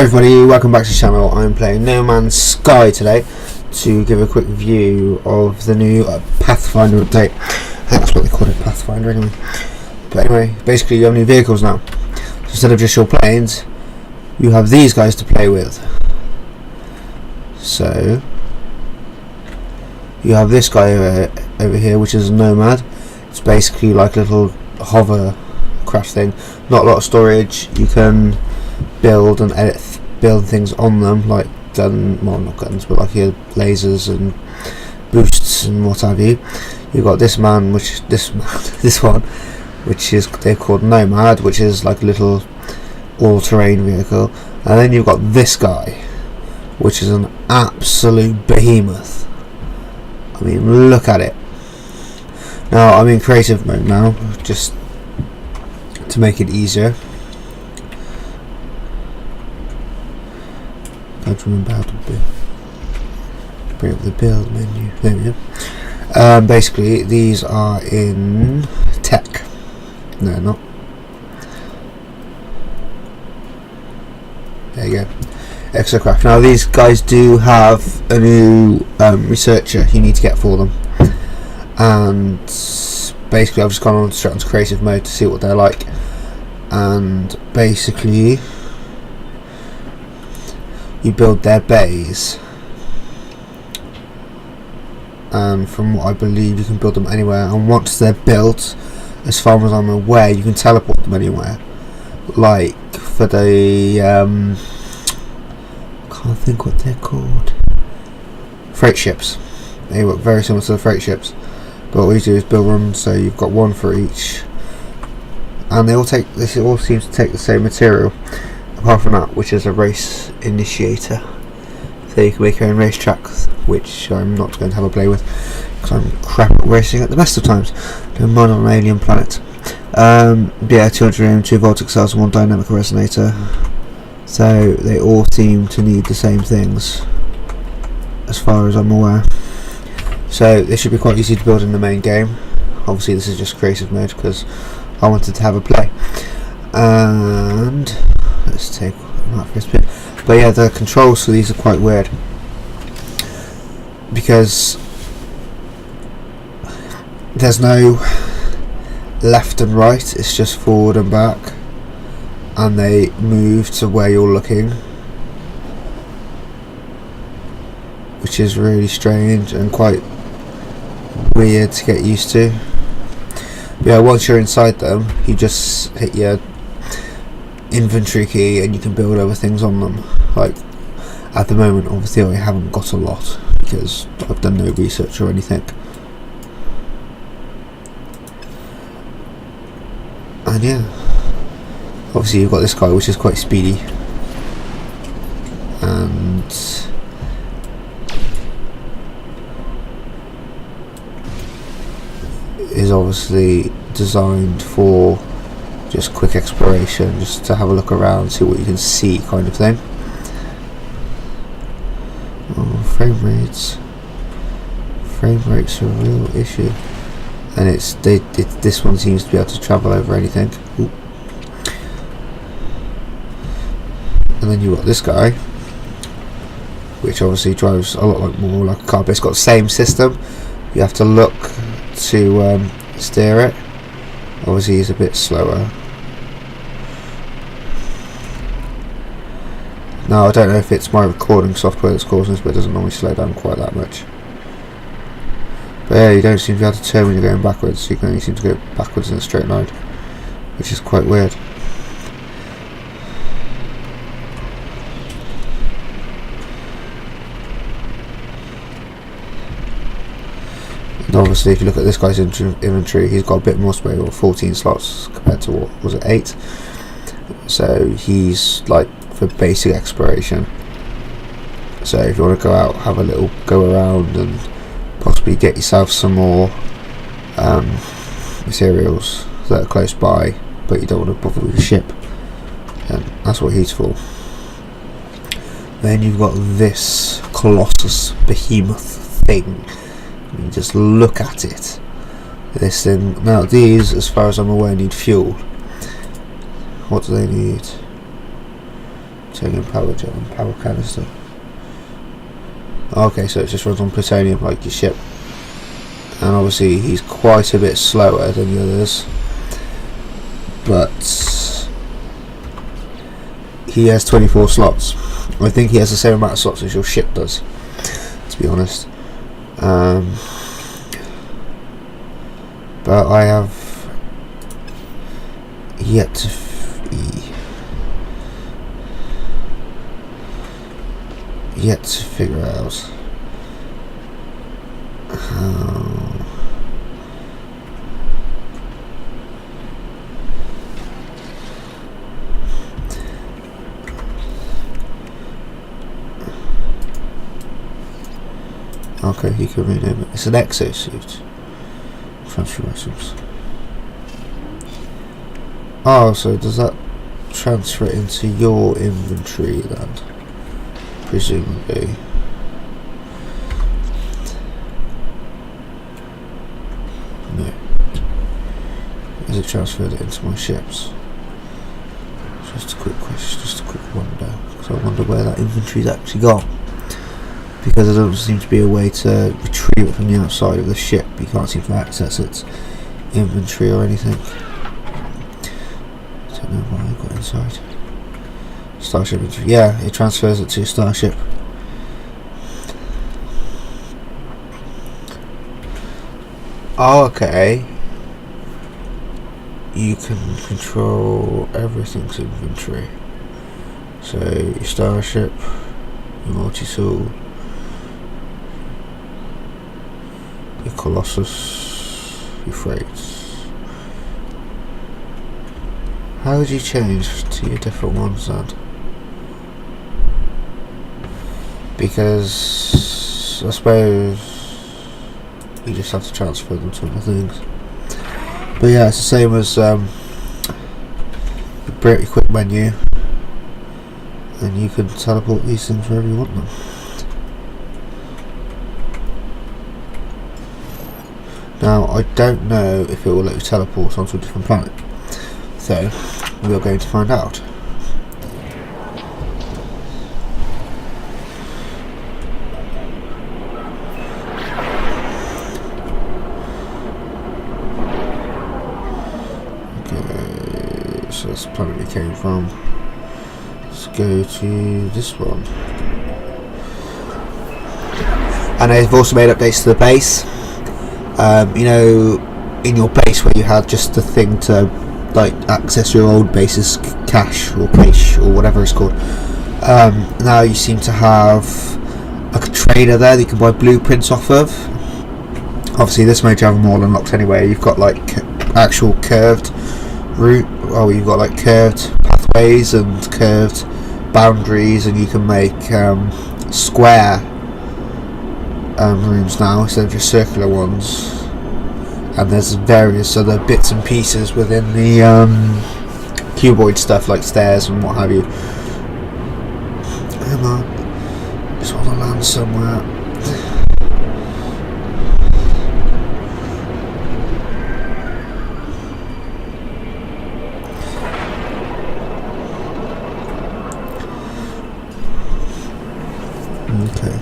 Hi everybody, welcome back to the channel. I'm playing No Man's Sky today to give a quick view of the new Pathfinder update. I think that's what they call it, Pathfinder anyway. But anyway, basically you have new vehicles now. So instead of just your planes, you have these guys to play with. So you have this guy over here, which is a Nomad. It's basically like a little hovercraft thing. Not a lot of storage. You can build and build things on them, like not guns, but like your lasers and boosts and what have you. You've got this one, which is they're called Nomad, which is like a little all-terrain vehicle, and then you've got this guy, which is an absolute behemoth. I mean, look at it. Now I'm in creative mode now, just to make it easier. I don't remember how to bring up the build menu. There we go. Basically, these are in tech. No, not. There you go. Exocraft. Now, these guys do have a new researcher you need to get for them, and basically, I've just gone on straight onto creative mode to see what they're like, and basically, you build their bays, and from what I believe you can build them anywhere, and once they're built, as far as I'm aware, you can teleport them anywhere. Like for the can't think what they're called, freight ships. They work very similar to the freight ships, but what we do is build them so you've got one for each, and they all seems to take the same material, apart from that, which is a race initiator. So you can make your own racetrack, which I'm not going to have a play with because I'm crap at racing at the best of times. Doing mine on an alien planet. Yeah, 200 ohm, 2 voltaic cells and 1 dynamic resonator. So they all seem to need the same things, as far as I'm aware. So they should be quite easy to build in the main game. Obviously this is just creative mode because I wanted to have a play. And let's take that first bit. But yeah, the controls for these are quite weird, because there's no left and right, it's just forward and back, and they move to where you're looking, which is really strange and quite weird to get used to. But yeah, once you're inside them, you just hit your inventory key and you can build other things on them. Like at the moment, obviously I haven't got a lot because I've done no research or anything. And yeah, obviously you've got this guy which is quite speedy, and is obviously designed for just quick exploration, just to have a look around, see what you can see, kind of thing. Oh, frame rates are a real issue, and this one seems to be able to travel over anything. Ooh. And then you got this guy, which obviously drives a lot more like a car, but it's got the same system. You have to look to steer it. Obviously he's a bit slower. Now I don't know if it's my recording software that's causing this, but it doesn't normally slow down quite that much. But yeah, you don't seem to be able to turn when you're going backwards, you can only seem to go backwards in a straight line, which is quite weird. And obviously if you look at this guy's inventory, he's got a bit more space, or 14 slots compared to, what was it, 8? So he's like for basic exploration. So if you want to go out, have a little go around and possibly get yourself some more materials that are close by, but you don't want to bother with your ship, and that's what he's for. Then you've got this Colossus behemoth thing. You just look at it. This thing. Now these, as far as I'm aware, need fuel. What do they need? Plutonium power gel and power canister. Okay, so it just runs on plutonium like your ship. And obviously he's quite a bit slower than the others. But he has 24 slots. I think he has the same amount of slots as your ship does, to be honest. But I have yet to figure out how okay, you can rename it. It's an exosuit. Transfer items. Oh, so does that transfer into your inventory then? Presumably. No. Is it transferred into my ships? Just a quick question, just a quick wonder. Because I wonder where that inventory's actually gone. Because there doesn't seem to be a way to retrieve it from the outside of the ship. You can't seem to access its inventory or anything. I don't know what I got inside. Starship inventory. Yeah, it transfers it to your starship. Oh, okay. You can control everything's inventory. So your starship, your multi-tool, your Colossus, your freights. How would you change to your different ones then? Because I suppose you just have to transfer them to other things. But yeah, it's the same as the pretty quick menu, and you can teleport these things wherever you want them. Now, I don't know if it will let you teleport onto a different planet, so we are going to find out. Okay, so that's the planet we came from. Let's go to this one. And they've also made updates to the base. You know, in your base where you had just the thing to like access your old base's cache or whatever it's called. Now you seem to have like a trader there that you can buy blueprints off of. Obviously this made you have them all unlocked anyway. You've got like actual curved route. Oh, you've got like curved pathways and curved boundaries, and you can make square rooms now instead of just circular ones. And there's various other bits and pieces within the cuboid stuff like stairs and what have you. Come on, just want to land somewhere. Okay.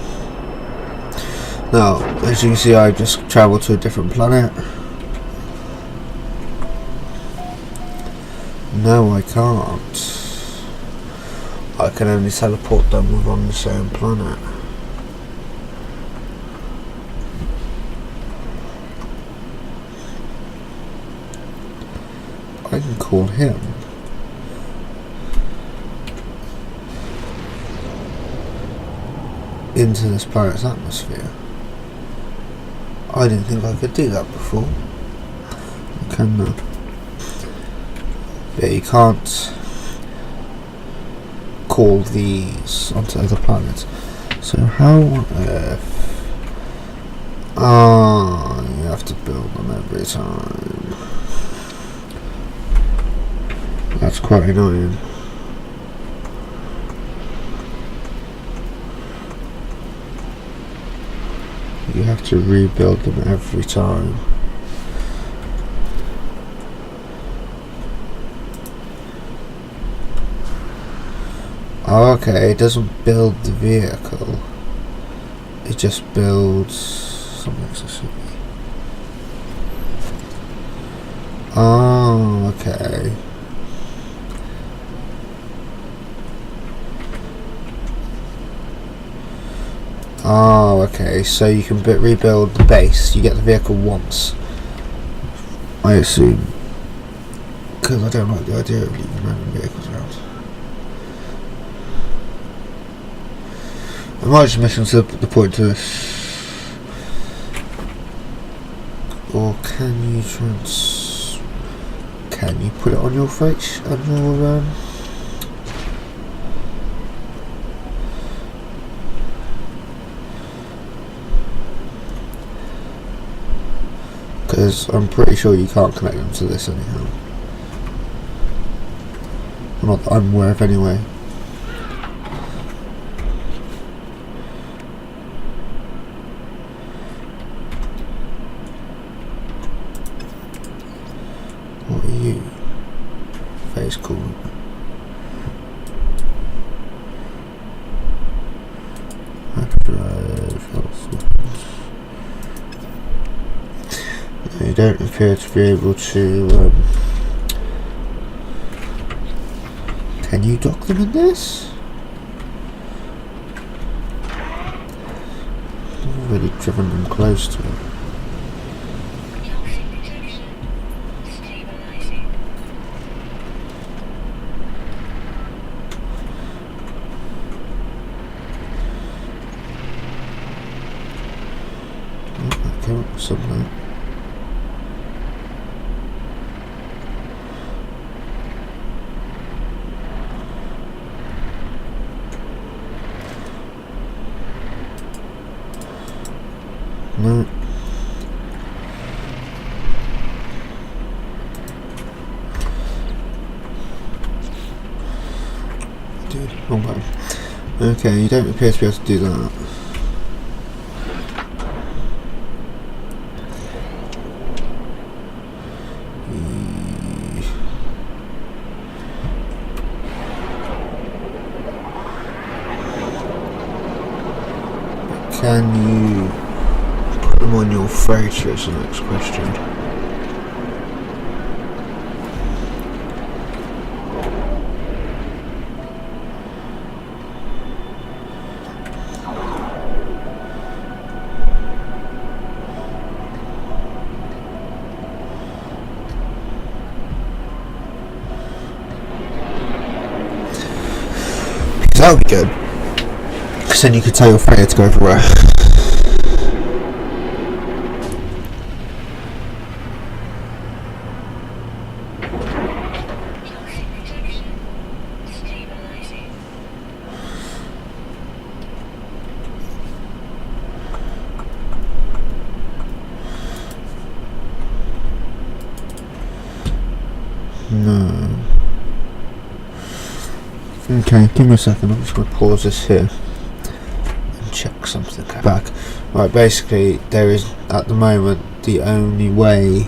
Now, as you can see, I just travelled to a different planet. No, I can't. I can only teleport them on the same planet. I can call him. Into this planet's atmosphere. I didn't think I could do that before. I can now. Yeah, you can't call these onto other planets. So how on earth? Ah, you have to build them every time. That's quite annoying. You have to rebuild them every time. Oh, okay, it doesn't build the vehicle. It just builds something specific. Oh, okay. Oh, okay. So you can rebuild the base. You get the vehicle once, I assume. Because I don't like the idea of leaving random vehicles around. I might just mention to the point to this. Or can you can you put it on your freight on your because I'm pretty sure you can't connect them to this anyhow. Not that I'm aware of anyway. What are you? Face cool. Hyperdrive, health weapons. You don't appear to be able to. Can you dock them in this? I've really driven them close to it. I came up with something. No. Dude, wrong button. Okay, you don't appear to be able to do that. Can you put them on your freighter is the next question. That would be good. Because then you could tell your freighter to go everywhere. No. Okay, give me a second. I'm just going to pause this here and check something back. Right, basically, there is at the moment the only way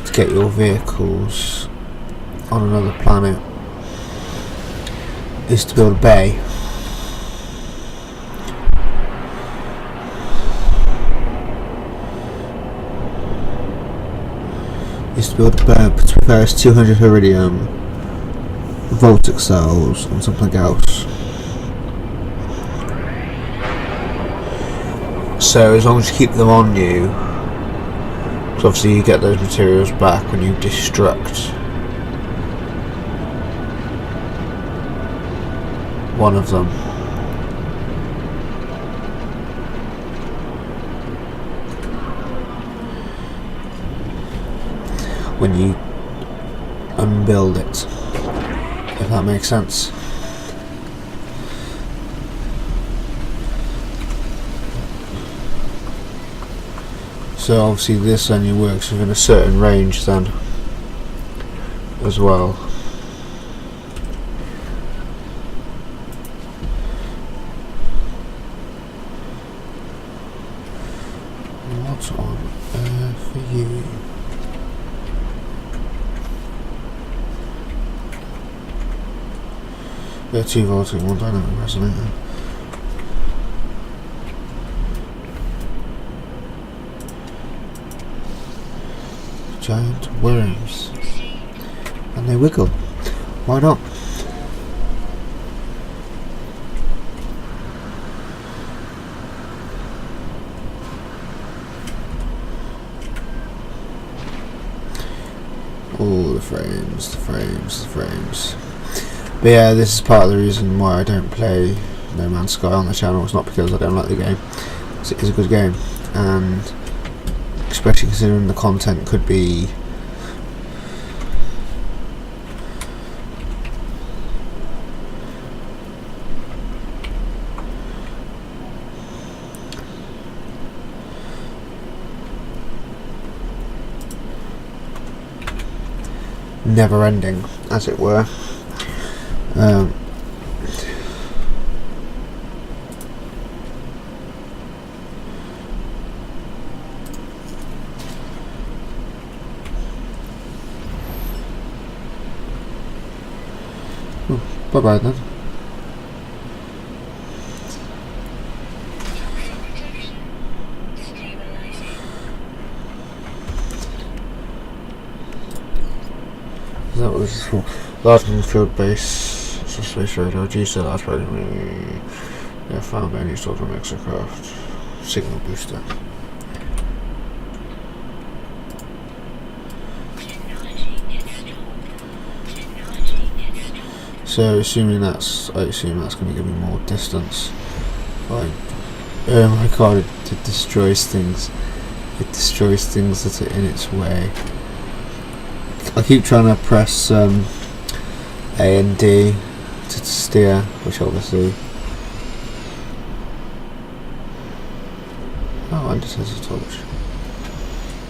to get your vehicles on another planet is to build a bay. Is to build a bay, but to require 200 iridium, voltic cells, and something else. So as long as you keep them on you, because obviously you get those materials back when you destruct one of them. When you unbuild it, if that makes sense. So obviously this only works within a certain range then as well. What on earth are you? 2 volts and 1 dynamic resonator. Giant worms. And they wiggle. Why not? All the frames, the frames, the frames. But yeah, this is part of the reason why I don't play No Man's Sky on the channel. It's not because I don't like the game. It is a good game, and especially considering the content could be never ending, as it were. Bye bye then. Is that what this is for? Large field base, it's a space radar, G-cell large program. Yeah, found by any sort of exocraft. Signal booster. So assuming I assume that's going to give me more distance. Fine. Oh my god, it destroys things. It destroys things that are in its way. I keep trying to press A and D to steer, which obviously... Oh, and it has a torch.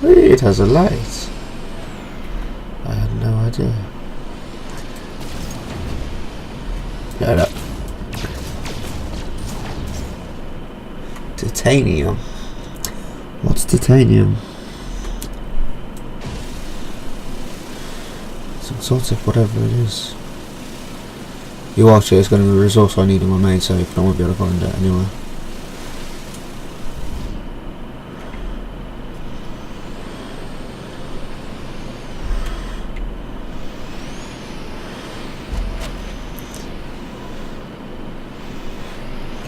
Wait, it has a light. I had no idea. Load up. Titanium. What's titanium? Some sort of whatever it is. You watch it, it's going to be a resource I need in my main save, but I won't be able to find it anyway.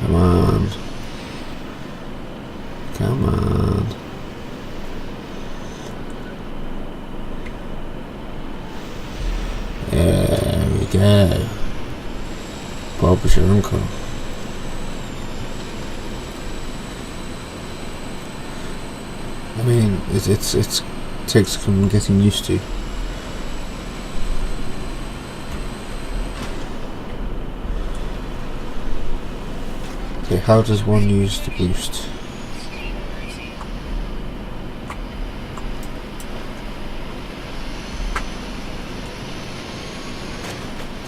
Come on. Come on. There we go. Bob's your uncle. I mean, it takes some getting used to. Okay, how does one use the boost?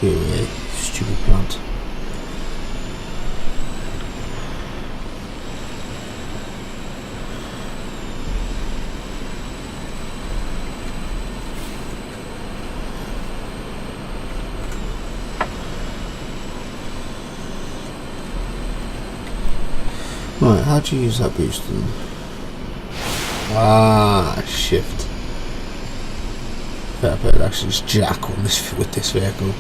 Go away, stupid plant. Right, how do you use that boost then? Ah, shift. Better put actually just jack on this with this vehicle.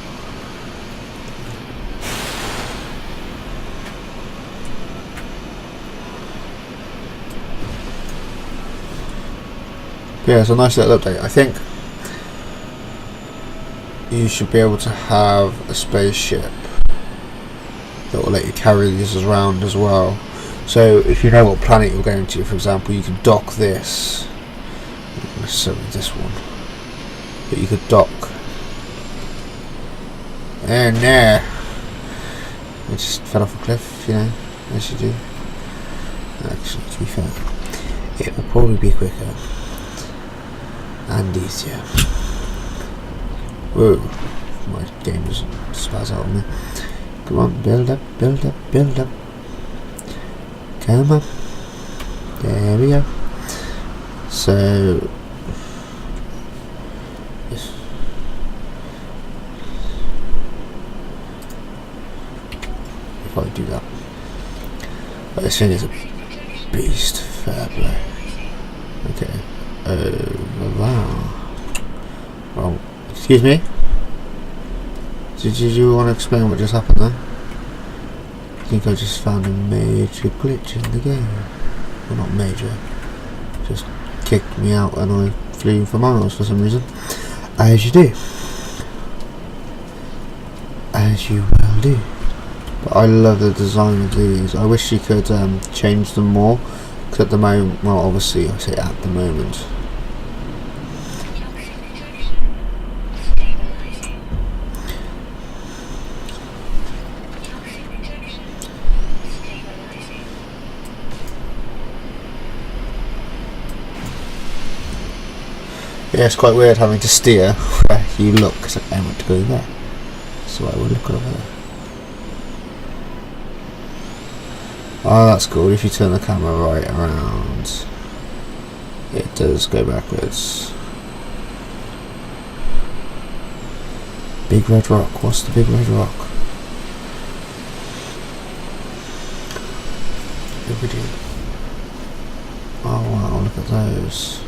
Yeah, it's a nice little update. I think you should be able to have a spaceship that will let you carry these around as well. So if you know what planet you're going to, for example, you could dock this, not necessarily this one, but you could dock. And there, it just fell off a cliff, you know, as you do. Actually, to be fair, it will probably be quicker and easier. Whoa, my game just spaz out on me. Come on, build up, build up, build up. Come on. There we go. So if I do that. But this thing is a beast. Fair play. Okay. Wow. Well, excuse me? Did you want to explain what just happened there? I think I just found a major glitch in the game. Well, not major. Just kicked me out and I flew for miles for some reason. As you do. As you well do. But I love the design of these. I wish you could change them more. Because at the moment, well obviously I say at the moment. Yeah, it's quite weird having to steer where you look, because I want to go there. So I will look over there. Oh, that's cool. If you turn the camera right around, it does go backwards. Big red rock. What's the big red rock? Oh wow, look at those.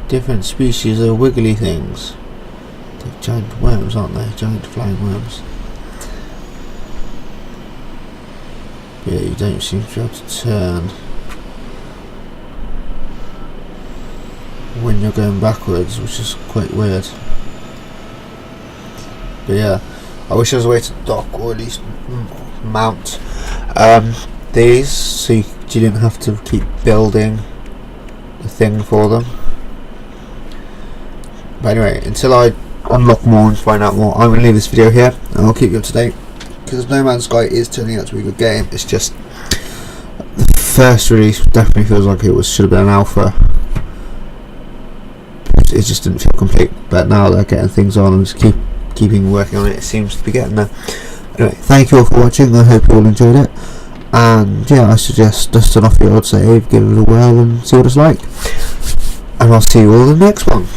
Different species of wiggly things. They're giant worms, aren't they? Giant flying worms. Yeah, you don't seem to be able to turn when you're going backwards, which is quite weird. But yeah, I wish there was a way to dock or at least mount these so you didn't have to keep building a thing for them. But anyway, until I unlock more and find out more, I'm going to leave this video here and I'll keep you up to date, because No Man's Sky is turning out to be a good game. It's just the first release definitely feels like it should have been an alpha. It just didn't feel complete, but now they're getting things on and just keeping working on it. It seems to be getting there. Anyway, thank you all for watching. I hope you all enjoyed it, and yeah, I suggest dusting off your old save, give it a whirl and see what it's like, and I'll see you all in the next one.